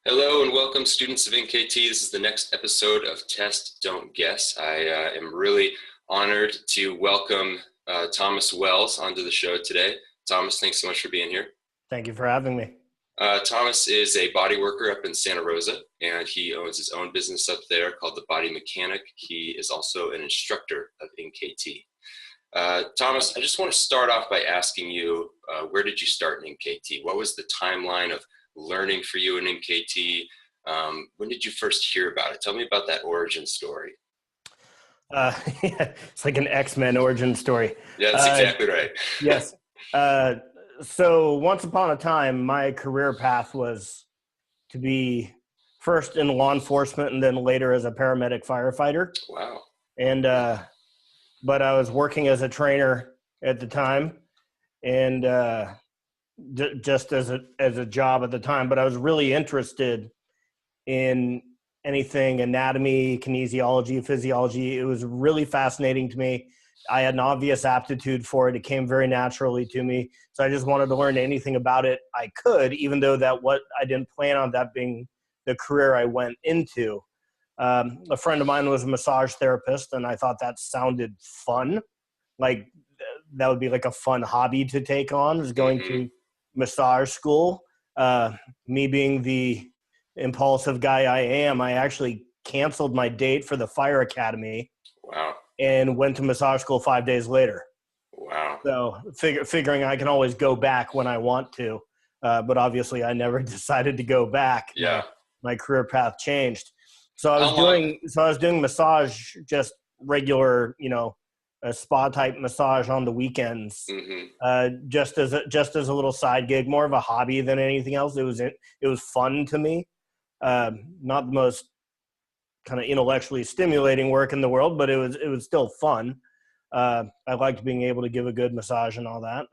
Hello and welcome, students of NKT. This is the next episode of Test, Don't Guess. I am really honored to welcome Thomas Wells onto the show today. Thomas, thanks so much for being here. Thank you for having me. Thomas is a body worker up in Santa Rosa, and he owns his own business up there called The Body Mechanic. He is also an instructor of NKT. Thomas, I just want to start off by asking you, where did you start in NKT? What was the timeline of learning for you in NKT? When did you first hear about it? Tell me about that origin story. It's like an X-Men origin story. Yeah, that's exactly right. Yes. So once upon a time, my career path was to be first in law enforcement and then later as a paramedic firefighter. Wow. And but I was working as a trainer at the time, and just as a job at the time. But I was really interested in anything anatomy, kinesiology, physiology. It was really fascinating to me. I had an obvious aptitude for it. It came very naturally to me. So I just wanted to learn anything about it I could, even though I didn't plan on that being the career I went into. A friend of mine was a massage therapist, and I thought that sounded fun. Like that would be like a fun hobby to take on, was going to massage school. Me being the impulsive guy I am, I actually canceled my date for the fire academy. Wow. And went to massage school 5 days later. Wow. So figuring I can always go back when I want to. But obviously I never decided to go back. Yeah. My career path changed. So I was doing massage, just regular, a spa type massage on the weekends, just as a little side gig, more of a hobby than anything else. It was fun to me. Not the most kind of intellectually stimulating work in the world, but it was still fun. I liked being able to give a good massage and all that.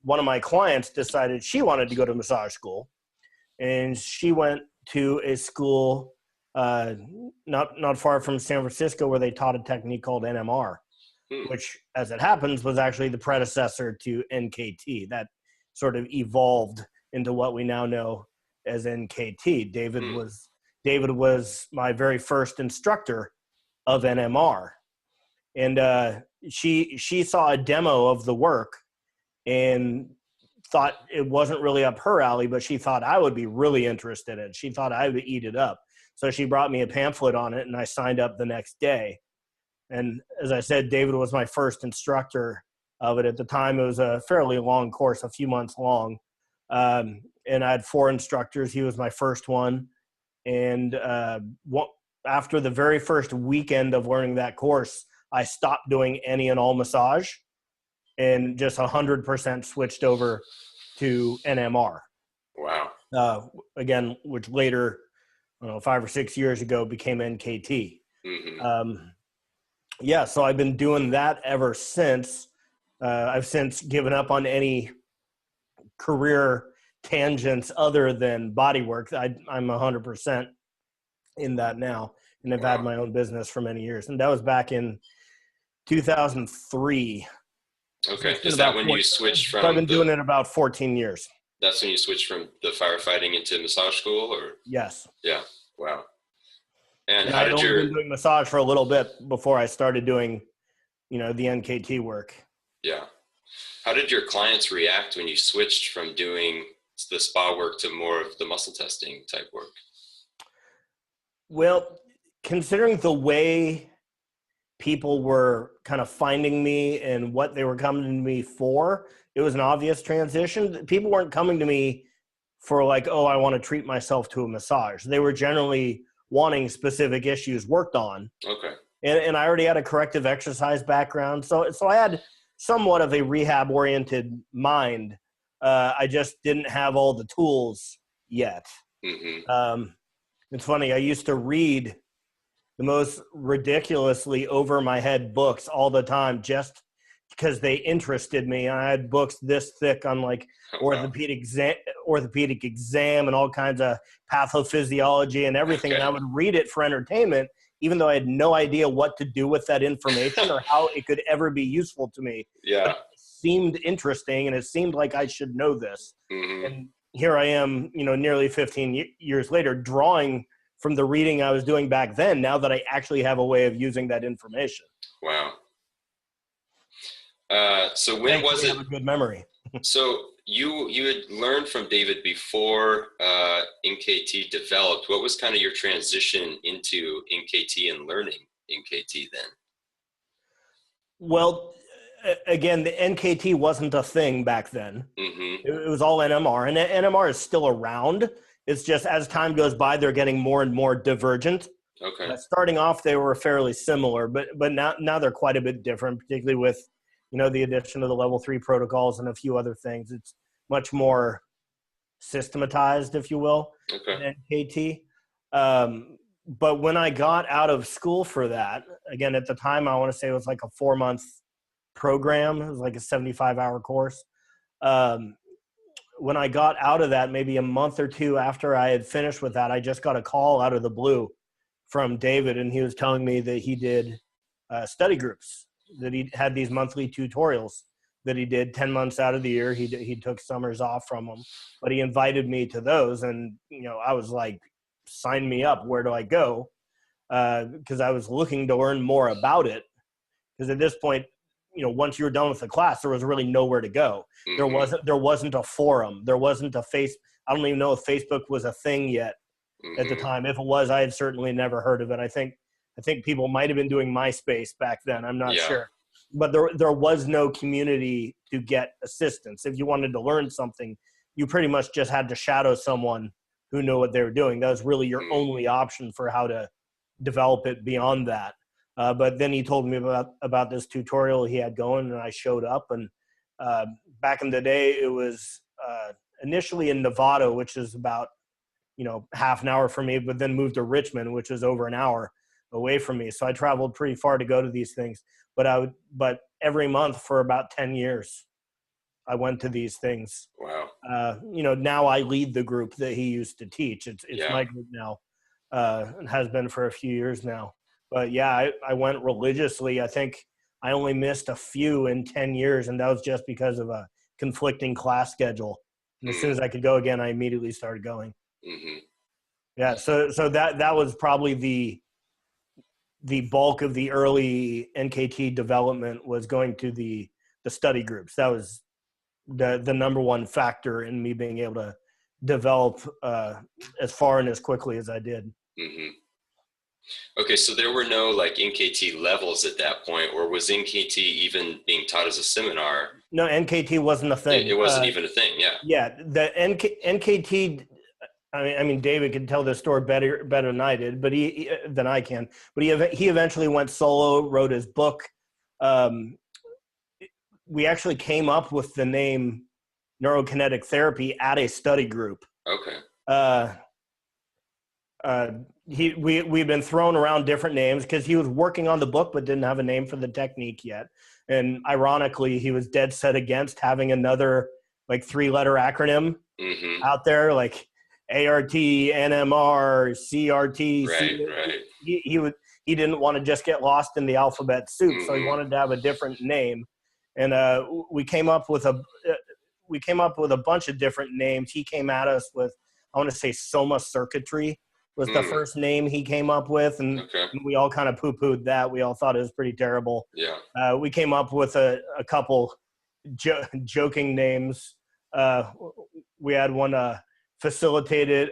One of my clients decided she wanted to go to massage school, and she went to a school not far from San Francisco where they taught a technique called NMR, which, as it happens, was actually the predecessor to NKT. That sort of evolved into what we now know as NKT. David was my very first instructor of NMR. And she saw a demo of the work and thought it wasn't really up her alley, but she thought I would be really interested in it. She thought I would eat it up. So she brought me a pamphlet on it, and I signed up the next day. And as I said, David was my first instructor of it. At the time, it was a fairly long course, a few months long. And I had 4 instructors. He was my first one. And after the very first weekend of learning that course, I stopped doing any and all massage and just 100% switched over to NMR. Wow. Again, which later, 5 or 6 years ago, became NKT. So I've been doing that ever since. I've since given up on any career tangents other than body work. I'm 100% in that now, and I've had my own business for many years. And that was back in 2003. Okay. Is that when you switched from? So I've been doing it about 14 years. That's when you switched from the firefighting into massage school, or? Yes. Yeah. Wow. And I'd only been doing massage for a little bit before I started doing, the NKT work. Yeah. How did your clients react when you switched from doing the spa work to more of the muscle testing type work? Well, considering the way people were kind of finding me and what they were coming to me for, it was an obvious transition. People weren't coming to me for like, oh, I want to treat myself to a massage. They were generally wanting specific issues worked on. Okay. And I already had a corrective exercise background. So I had somewhat of a rehab-oriented mind. I just didn't have all the tools yet. It's funny, I used to read the most ridiculously over-my-head books all the time just because they interested me. And I had books this thick on like orthopedic exam and all kinds of pathophysiology and everything. Okay. And I would read it for entertainment, even though I had no idea what to do with that information or how it could ever be useful to me. Yeah. But it seemed interesting, and it seemed like I should know this. And here I am, nearly 15 years later, drawing from the reading I was doing back then, now that I actually have a way of using that information. Wow. So when Thankfully, was it? I have a good memory. So you had learned from David before NKT developed. What was kind of your transition into NKT and learning NKT then? Well, again, the NKT wasn't a thing back then. Mm-hmm. It was all NMR, and NMR is still around. It's just as time goes by, they're getting more and more divergent. Okay. Starting off, they were fairly similar, but now they're quite a bit different, particularly with the addition of the level 3 protocols and a few other things. It's much more systematized, if you will, okay. in NKT. But when I got out of school for that, again, at the time, I want to say it was like a 4-month program. It was like a 75-hour course. When I got out of that, maybe a month or two after I had finished with that, I just got a call out of the blue from David, and he was telling me that he did study groups, that he had these monthly tutorials that he did 10 months out of the year. He took summers off from them, but he invited me to those. And, I was like, sign me up. Where do I go? Because I was looking to learn more about it. Because at this point, once you were done with the class, there was really nowhere to go. Mm-hmm. There wasn't a forum. There wasn't a I don't even know if Facebook was a thing yet at the time. If it was, I had certainly never heard of it. I think people might have been doing MySpace back then. I'm not sure. But there was no community to get assistance. If you wanted to learn something, you pretty much just had to shadow someone who knew what they were doing. That was really your only option for how to develop it beyond that. But then he told me about this tutorial he had going, and I showed up. And back in the day, it was initially in Nevada, which is about half an hour from me, but then moved to Richmond, which is over an hour away from me. So I traveled pretty far to go to these things. But every month for about 10 years, I went to these things. Wow. Now I lead the group that he used to teach. It's my group now, and has been for a few years now. But yeah, I went religiously. I think I only missed a few in 10 years, and that was just because of a conflicting class schedule. And as soon as I could go again, I immediately started going. Mm-hmm. Yeah, so that was probably the bulk of the early NKT development, was going to the study groups. That was the number one factor in me being able to develop as far and as quickly as I did. Mm-hmm. Okay, so there were no like NKT levels at that point, or was NKT even being taught as a seminar? No, NKT wasn't a thing. It wasn't even a thing, yeah. Yeah, the NKT. I mean, David can tell this story better than I did, but than I can. But he eventually went solo, wrote his book. We actually came up with the name neurokinetic therapy at a study group. Okay. We've been throwing around different names because he was working on the book but didn't have a name for the technique yet. And ironically, he was dead set against having another like 3-letter acronym out there, like ART, NMR, CRT. Right. He didn't want to just get lost in the alphabet soup, so he wanted to have a different name. And we came up with a bunch of different names. He came at us with, I want to say, Soma Circuitry was the first name he came up with, and we all kind of poo-pooed that. We all thought it was pretty terrible. Yeah. We came up with a couple joking names. We had one facilitated.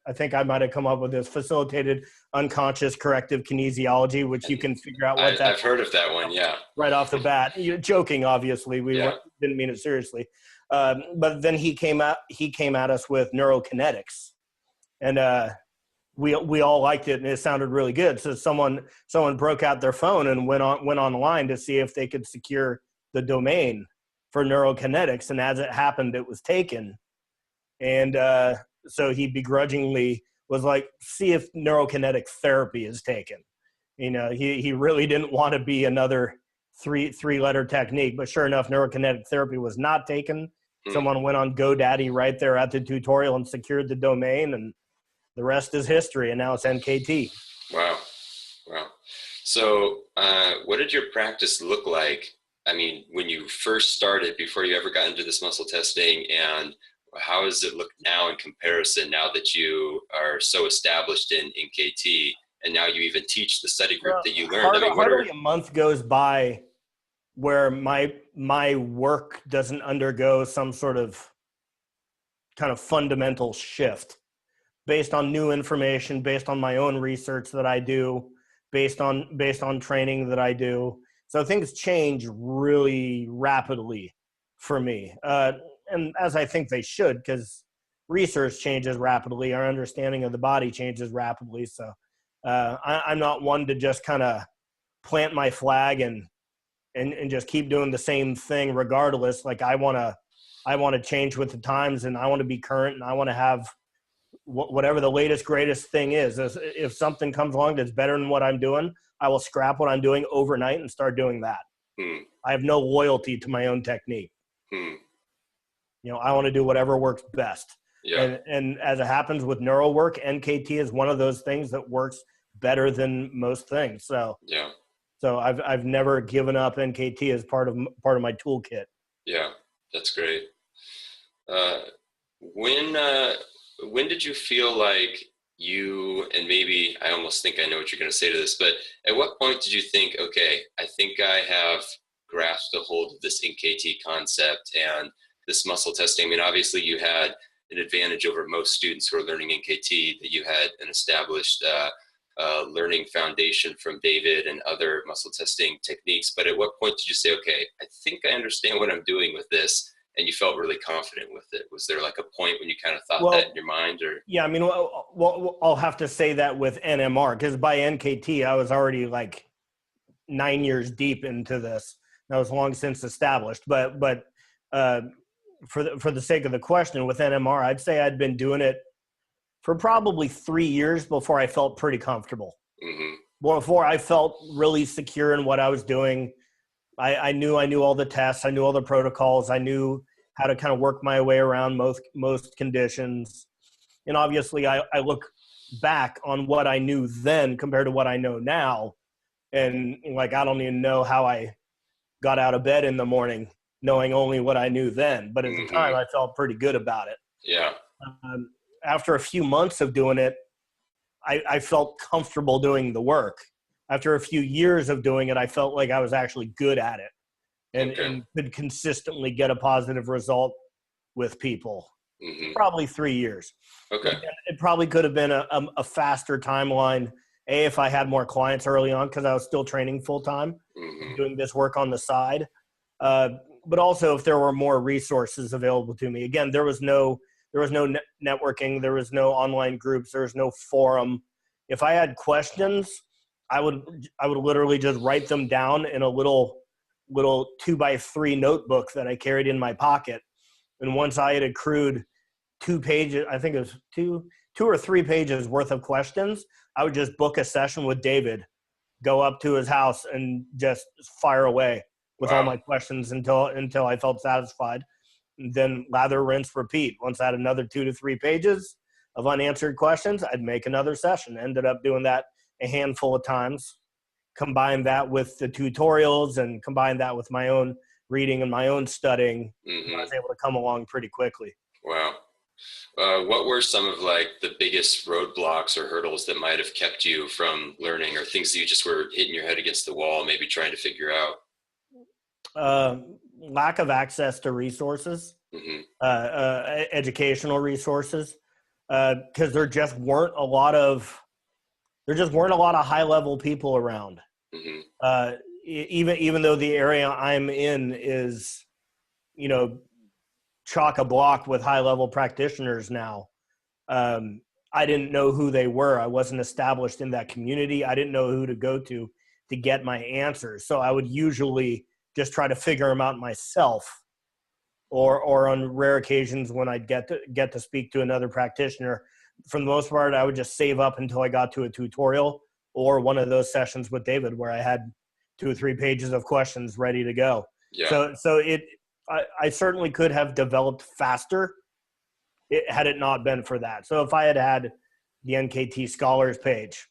I think I might have come up with this, facilitated unconscious corrective kinesiology, which you can figure out what I've heard of that one, yeah. Right off the bat. You're joking, obviously. We didn't mean it seriously. But then he came at us with neurokinetics. And we all liked it, and it sounded really good. So someone broke out their phone and went online to see if they could secure the domain for neurokinetics. And as it happened, it was taken. And so he begrudgingly was like, see if neurokinetic therapy is taken. He really didn't want to be another three-letter technique, but sure enough, neurokinetic therapy was not taken. Someone went on GoDaddy right there at the tutorial and secured the domain, and the rest is history, and now it's NKT. Wow. So what did your practice look like, I mean, when you first started, before you ever got into this muscle testing, and How does it look now in comparison, now that you are so established in NKT and now you even teach the study group that you learned? Hardly a month goes by where my work doesn't undergo some sort of kind of fundamental shift based on new information, based on my own research that I do, based on training that I do. So things change really rapidly for me. And as I think they should, because research changes rapidly, our understanding of the body changes rapidly. So I'm not one to just kind of plant my flag and just keep doing the same thing regardless. Like I want to change with the times, and I want to be current, and I want to have whatever the latest, greatest thing is. If something comes along that's better than what I'm doing, I will scrap what I'm doing overnight and start doing that. I have no loyalty to my own technique. I want to do whatever works best. Yeah. And as it happens with neural work, NKT is one of those things that works better than most things. So yeah. So I've never given up NKT as part of my toolkit. Yeah, that's great. When did you feel like you, and maybe I almost think I know what you're going to say to this, but at what point did you think, okay, I think I have grasped a hold of this NKT concept and this muscle testing? I mean, obviously you had an advantage over most students who are learning NKT, that you had an established learning foundation from David and other muscle testing techniques. But at what point did you say, okay, I think I understand what I'm doing with this, and you felt really confident with it? Was there like a point when you kind of thought that in your mind? Or yeah, I mean, well, I'll have to say that with NMR, because by NKT I was already like 9 years deep into this. That was long since established. But for the sake of the question, with NMR, I'd say I'd been doing it for probably 3 years before I felt pretty comfortable. Before I felt really secure in what I was doing. I knew all the tests. I knew all the protocols. I knew how to kind of work my way around most conditions. And obviously I look back on what I knew then compared to what I know now. And like, I don't even know how I got out of bed in the morning knowing only what I knew then. But at the time I felt pretty good about it. Yeah. After a few months of doing it, I felt comfortable doing the work. After a few years of doing it, I felt like I was actually good at it and could consistently get a positive result with people. Probably 3 years. Okay. It probably could have been a faster timeline, if I had more clients early on, because I was still training full time, doing this work on the side. But also if there were more resources available to me. Again, there was no networking. There was no online groups. There was no forum. If I had questions, I would literally just write them down in a little 2x3 notebook that I carried in my pocket. And once I had accrued 2 pages, I think it was two or 3 pages worth of questions, I would just book a session with David, go up to his house and just fire away with all my questions until I felt satisfied. And then lather, rinse, repeat. Once I had another 2 to 3 pages of unanswered questions, I'd make another session. Ended up doing that a handful of times. Combine that with the tutorials and combine that with my own reading and my own studying. I was able to come along pretty quickly. Wow. What were some of like the biggest roadblocks or hurdles that might have kept you from learning, or things that you just were hitting your head against the wall, maybe trying to figure out? Lack of access to resources, educational resources, because there just weren't a lot of high level people around. Even though the area I'm in is, chock-a-block with high level practitioners now. I didn't know who they were. I wasn't established in that community. I didn't know who to go to get my answers. So I would usually just try to figure them out myself, or on rare occasions when I'd get to speak to another practitioner. For the most part, I would just save up until I got to a tutorial or one of those sessions with David where I had 2 or 3 pages of questions ready to go. Yeah. So I certainly could have developed faster had it not been for that. So if I had had the NKT Scholars page,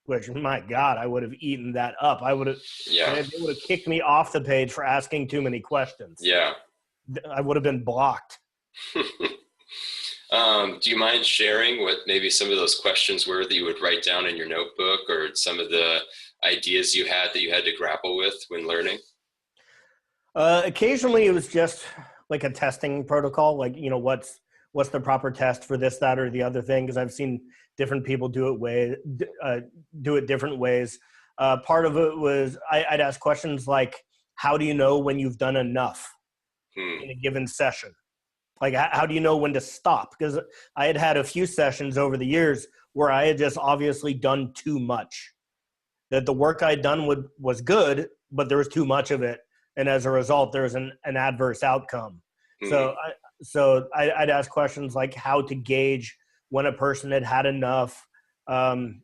which, my God, I would have eaten that up. They would have kicked me off the page for asking too many questions. Yeah. I would have been blocked. Do you mind sharing what maybe some of those questions were that you would write down in your notebook, or some of the ideas you had that you had to grapple with when learning? Occasionally it was just like a testing protocol, like, what's the proper test for this, that, or the other thing, because I've seen different people do it different ways. Part of it was I'd ask questions like, how do you know when you've done enough in a given session? Like, how do you know when to stop? Because I had had a few sessions over the years where I had just obviously done too much. That the work I'd done was good, but there was too much of it. And as a result, there's an adverse outcome. So I'd ask questions like how to gauge when a person had had enough. I'm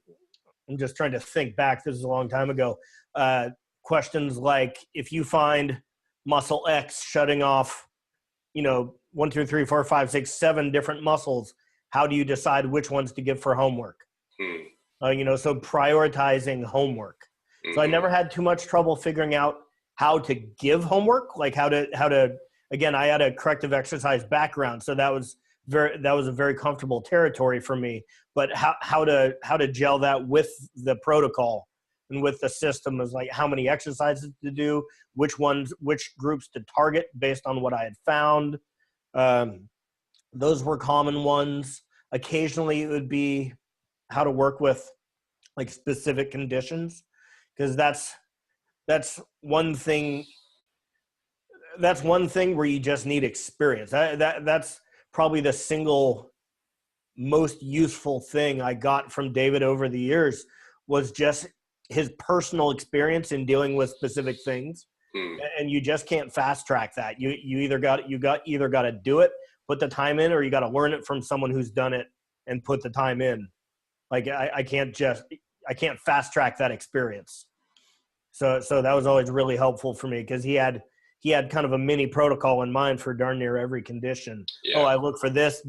just trying to think back. This is a long time ago. Questions like, if you find muscle X shutting off, 1, 2, 3, 4, 5, 6, 7 different muscles, how do you decide which ones to give for homework? So prioritizing homework. So I never had too much trouble figuring out how to give homework, like how to, again, I had a corrective exercise background. So that was a very comfortable territory for me, but how to gel that with the protocol and with the system is like how many exercises to do, which groups to target based on what I had found. Those were common ones. Occasionally it would be how to work with like specific conditions, because that's one thing where you just need experience. That's probably the single most useful thing I got from David over the years, was just his personal experience in dealing with specific things. And you just can't fast track that. You either got to do it, put the time in, or you got to learn it from someone who's done it and put the time in. Like I can't fast track that experience. So that was always really helpful for me, because he had kind of a mini protocol in mind for darn near every condition. Yeah. Oh, I look for this,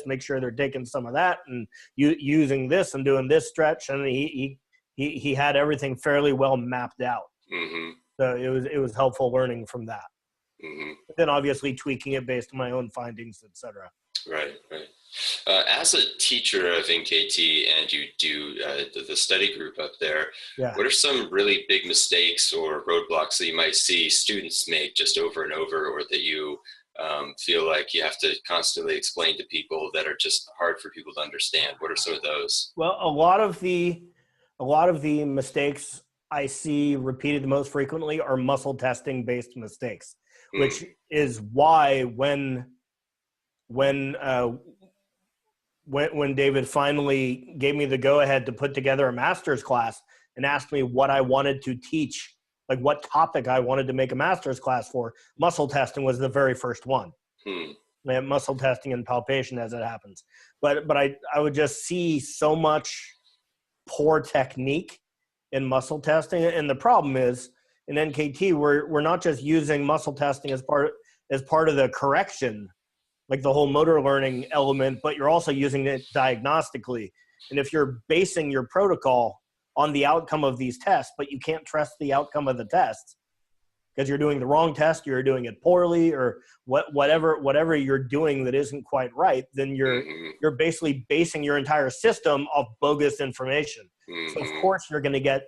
make sure they're taking some of that and using this and doing this stretch. And he had everything fairly well mapped out. So it was helpful learning from that. But then obviously tweaking it based on my own findings, etc. Right. As a teacher of NKT, and you do the study group up there, what are some really big mistakes or roadblocks that you might see students make just over and over, or that you feel like you have to constantly explain to people that are just hard for people to understand? What are some of those? Well, a lot of the mistakes I see repeated the most frequently are muscle testing based mistakes, which is why when David finally gave me the go-ahead to put together a master's class and asked me what I wanted to teach, like what topic I wanted to make a master's class for, muscle testing was the very first one. Muscle testing and palpation, as it happens. But I would just see so much poor technique in muscle testing. And the problem is, in NKT, we're not just using muscle testing as part of the correction, like the whole motor learning element, but you're also using it diagnostically. And if you're basing your protocol on the outcome of these tests, but you can't trust the outcome of the tests because you're doing the wrong test, you're doing it poorly, or whatever you're doing that isn't quite right, then you're basically basing your entire system off bogus information. So of course you're going to get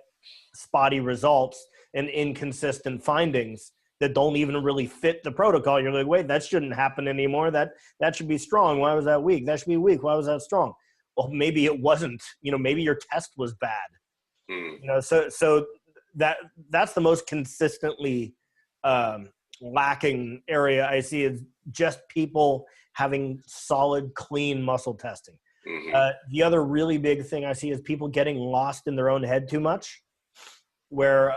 spotty results and inconsistent findings that don't even really fit the protocol. You're like, wait, that shouldn't happen anymore. That should be strong. Why was that weak? That should be weak. Why was that strong? Well, maybe it wasn't. Maybe your test was bad. So that's the most consistently lacking area I see, is just people having solid, clean muscle testing. The other really big thing I see is people getting lost in their own head too much, where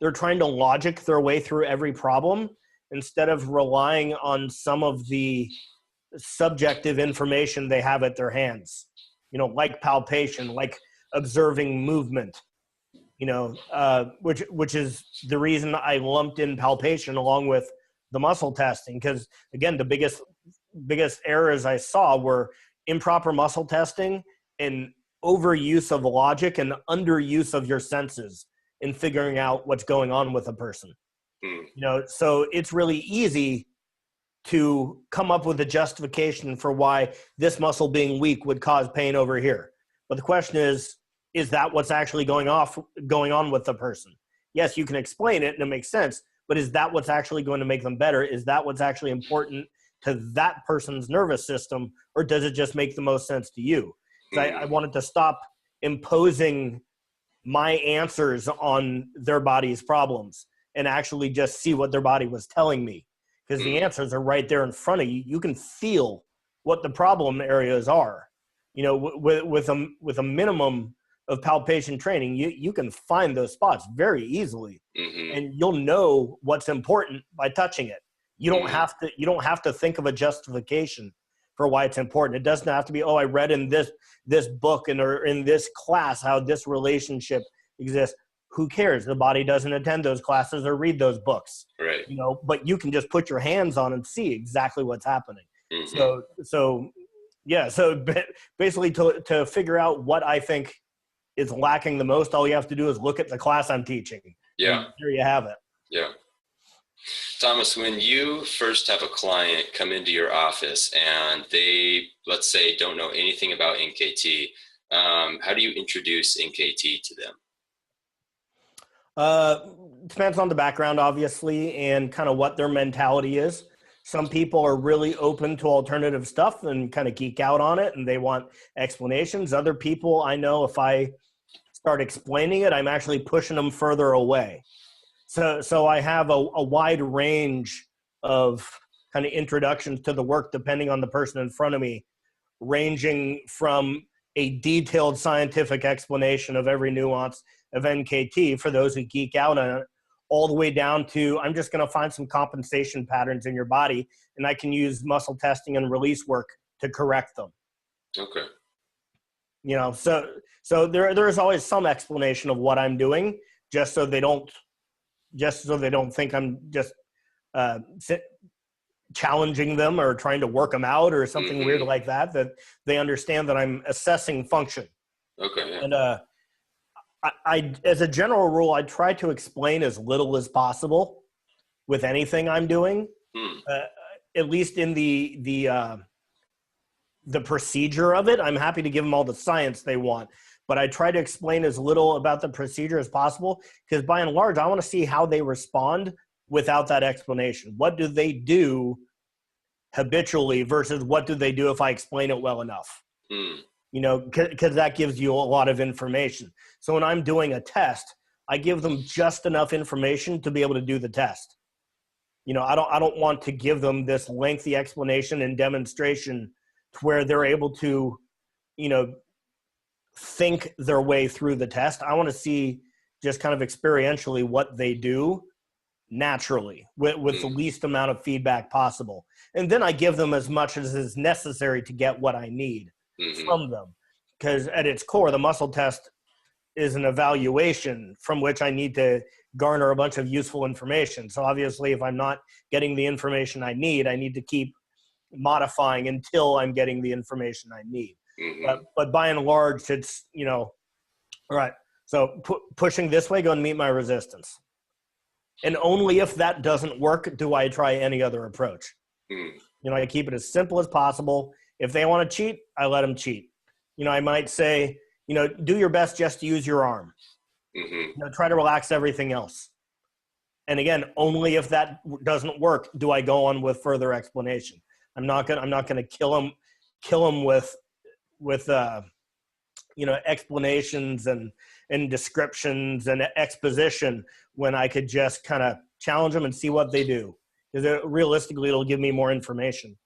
they're trying to logic their way through every problem instead of relying on some of the subjective information they have at their hands, like palpation, like observing movement, which is the reason I lumped in palpation along with the muscle testing. Because again, the biggest errors I saw were improper muscle testing and overuse of logic and underuse of your senses in figuring out what's going on with a person. So it's really easy to come up with a justification for why this muscle being weak would cause pain over here. But the question is that what's actually going on with the person? Yes, you can explain it and it makes sense, but is that what's actually going to make them better? Is that what's actually important to that person's nervous system, or does it just make the most sense to you? I wanted to stop imposing my answers on their body's problems and actually just see what their body was telling me, because the answers are right there in front of you. You can feel what the problem areas are. You know, with a minimum of palpation training, you can find those spots very easily, and you'll know what's important by touching it. You don't have to think of a justification for why it's important. It doesn't have to be, oh, I read in this book or in this class how this relationship exists. Who cares? The body doesn't attend those classes or read those books. Right. You know, but you can just put your hands on and see exactly what's happening. So basically to figure out what I think is lacking the most, all you have to do is look at the class I'm teaching. Yeah. And there you have it. Yeah. Thomas, when you first have a client come into your office and they, let's say, don't know anything about NKT, how do you introduce NKT to them? Depends on the background, obviously, and kind of what their mentality is. Some people are really open to alternative stuff and kind of geek out on it, and they want explanations. Other people, I know if I start explaining it, I'm actually pushing them further away. So I have a wide range of kind of introductions to the work depending on the person in front of me, ranging from a detailed scientific explanation of every nuance of NKT for those who geek out on it, all the way down to I'm just going to find some compensation patterns in your body, and I can use muscle testing and release work to correct them. Okay. You know, so there is always some explanation of what I'm doing, just so they don't think I'm just challenging them or trying to work them out or something weird like that. That they understand that I'm assessing function. Okay. Yeah. And I, as a general rule, I try to explain as little as possible with anything I'm doing, at least in the procedure of it. I'm happy to give them all the science they want, but I try to explain as little about the procedure as possible, because by and large, I want to see how they respond without that explanation. What do they do habitually versus what do they do if I explain it well enough? You know, because that gives you a lot of information. So when I'm doing a test, I give them just enough information to be able to do the test. You know, I don't want to give them this lengthy explanation and demonstration to where they're able to, you know, think their way through the test. I want to see just kind of experientially what they do naturally with the least amount of feedback possible. And then I give them as much as is necessary to get what I need from them. Because at its core, the muscle test is an evaluation from which I need to garner a bunch of useful information. So obviously, if I'm not getting the information I need to keep modifying until I'm getting the information I need. But by and large, it's, you know, all right, so pushing this way, go and meet my resistance. And only if that doesn't work do I try any other approach. You know, I keep it as simple as possible. If they want to cheat, I let them cheat. You know, I might say, you know, do your best just to use your arm. You know, try to relax everything else. And again, only if that doesn't work do I go on with further explanation. I'm not gonna kill them with you know, explanations and descriptions and exposition when I could just kind of challenge them and see what they do. Because realistically, it'll give me more information.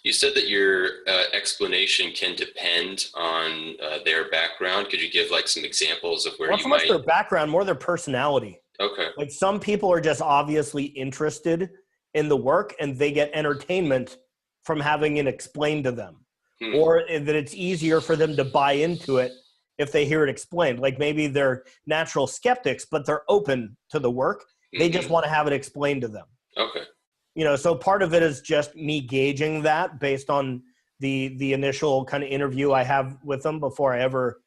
You said that your explanation can depend on their background. Could you give like some examples of where Not so much their background, more their personality. Okay. Like some people are just obviously interested in the work and they get entertainment from having it explained to them. Or that it's easier for them to buy into it if they hear it explained. Like maybe they're natural skeptics, but they're open to the work. They just want to have it explained to them. Okay. You know, so part of it is just me gauging that based on the initial kind of interview I have with them before I ever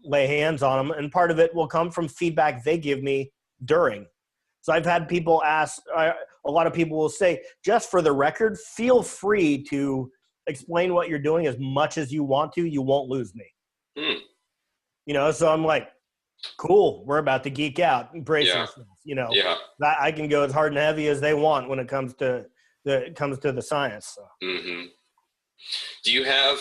lay hands on them. And part of it will come from feedback they give me during. So I've had people ask, a lot of people will say, just for the record, feel free to explain what you're doing as much as you want to. You won't lose me. You know, so I'm like, cool, we're about to geek out. Brace yourself. You know, I can go as hard and heavy as they want when it comes to the science. So. Do you have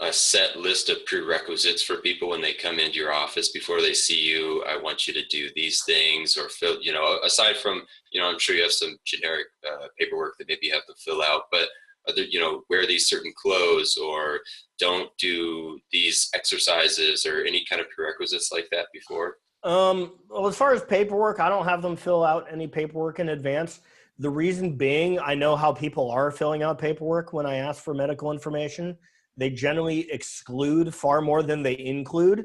a set list of prerequisites for people when they come into your office before they see you? I want you to do these things, or fill, you know, aside from, you know, I'm sure you have some generic paperwork that maybe you have to fill out, but other, you know, wear these certain clothes, or don't do these exercises, or any kind of prerequisites like that before? Well, as far as paperwork, I don't have them fill out any paperwork in advance. The reason being, I know how people are filling out paperwork when I ask for medical information. They generally exclude far more than they include.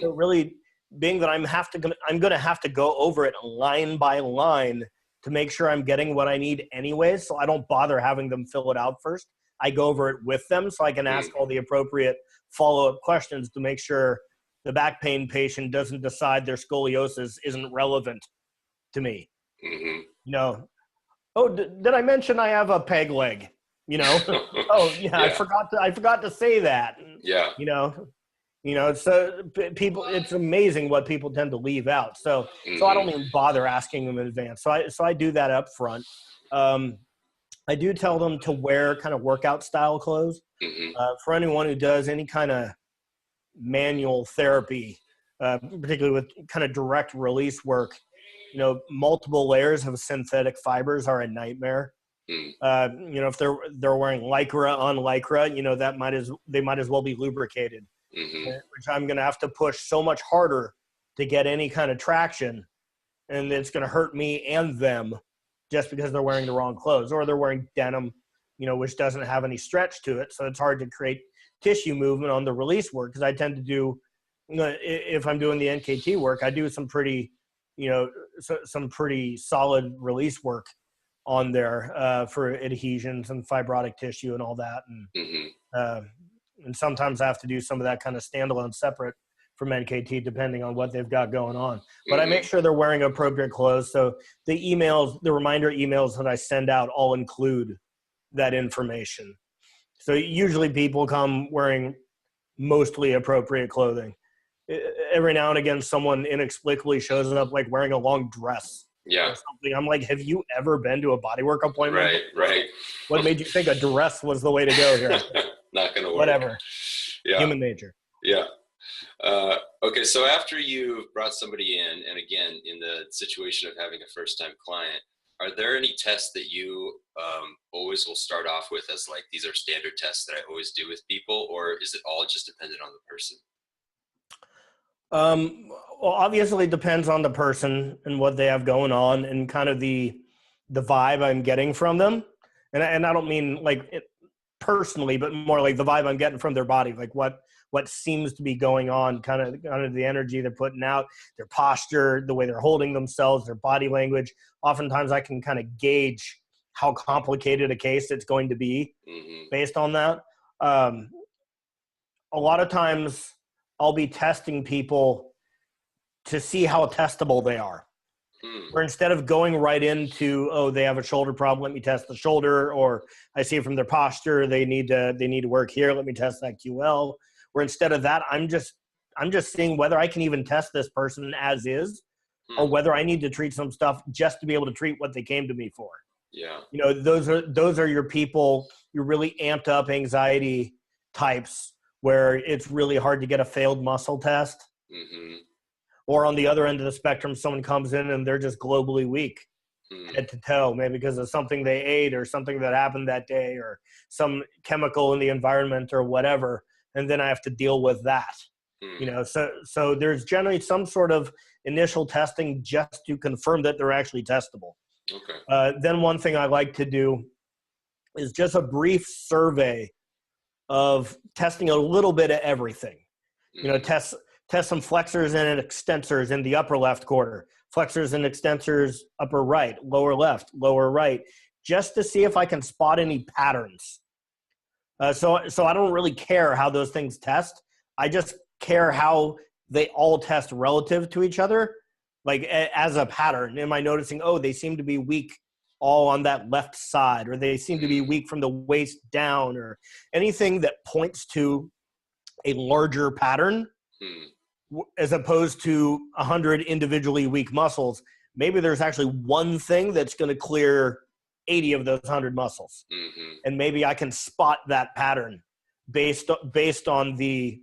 So really, being that I'm going to have to go over it line by line to make sure I'm getting what I need anyways. So I don't bother having them fill it out first. I go over it with them so I can ask all the appropriate follow-up questions to make sure the back pain patient doesn't decide their scoliosis isn't relevant to me. You know, oh, did I mention I have a peg leg? You know, I forgot to say that. You know, so people, it's amazing what people tend to leave out. So I don't even bother asking them in advance. So I do that up front. I do tell them to wear kind of workout style clothes. For anyone who does any kind of manual therapy, particularly with kind of direct release work, you know, multiple layers of synthetic fibers are a nightmare. You know, if they're wearing Lycra on Lycra, you know, they might as well be lubricated, which I'm going to have to push so much harder to get any kind of traction, and it's going to hurt me and them just because they're wearing the wrong clothes, or they're wearing denim, you know, which doesn't have any stretch to it. So it's hard to create tissue movement on the release work, because I tend to do, you know, if I'm doing the NKT work, I do some pretty, you know, some pretty solid release work on there for adhesions and fibrotic tissue and all that. And sometimes I have to do some of that kind of standalone separate from NKT, depending on what they've got going on. But I make sure they're wearing appropriate clothes. So the reminder emails that I send out all include that information. So usually people come wearing mostly appropriate clothing. Every now and again, someone inexplicably shows up like wearing a long dress. Or something. I'm like, have you ever been to a bodywork appointment? Right. What made you think a dress was the way to go here? Not going to work. Whatever. Human nature. Okay, so after you've brought somebody in, and again, in the situation of having a first-time client, are there any tests that you always will start off with as like, these are standard tests that I always do with people, or is it all just dependent on the person? Well, obviously it depends on the person and what they have going on and kind of the vibe I'm getting from them. And I don't mean like it personally, but more like the vibe I'm getting from their body, like what seems to be going on, kind of the energy they're putting out, their posture, the way they're holding themselves, their body language. Oftentimes I can kind of gauge how complicated a case it's going to be based on that. A lot of times I'll be testing people to see how testable they are. Or instead of going right into, oh, they have a shoulder problem, let me test the shoulder, or I see from their posture they need to work here, let me test that QL. Or instead of that, I'm just seeing whether I can even test this person as is, or whether I need to treat some stuff just to be able to treat what they came to me for. You know, those are your people, your really amped up anxiety types where it's really hard to get a failed muscle test. Or on the other end of the spectrum, someone comes in and they're just globally weak, head to toe, maybe because of something they ate or something that happened that day or some chemical in the environment or whatever. And then I have to deal with that. You know, so there's generally some sort of initial testing just to confirm that they're actually testable. Then one thing I like to do is just a brief survey of testing a little bit of everything. You know, test some flexors and extensors in the upper left quarter, flexors and extensors upper right, lower left, lower right, just to see if I can spot any patterns. So I don't really care how those things test. I just care how they all test relative to each other, like as a pattern. Am I noticing, oh, they seem to be weak all on that left side, or they seem to be weak from the waist down, or anything that points to a larger pattern as opposed to 100 individually weak muscles. Maybe there's actually one thing that's going to clear 80 of those 100 muscles. And maybe I can spot that pattern based on the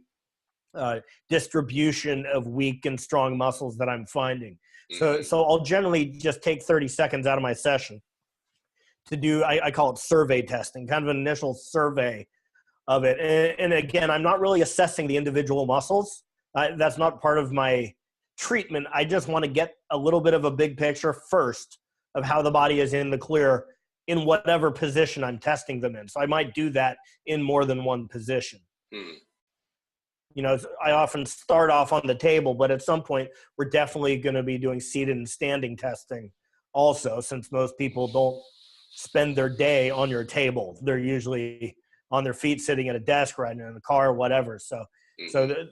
distribution of weak and strong muscles that I'm finding. So I'll generally just take 30 seconds out of my session to do, I call it survey testing, kind of an initial survey of it. And again, I'm not really assessing the individual muscles. That's not part of my treatment. I just want to get a little bit of a big picture first of how the body is in the clear in whatever position I'm testing them in. So I might do that in more than one position. You know, I often start off on the table, but at some point we're definitely going to be doing seated and standing testing also, since most people don't spend their day on your table. They're usually on their feet sitting at a desk, riding in the car, or whatever. So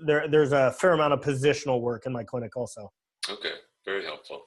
there's a fair amount of positional work in my clinic also. Okay, very helpful.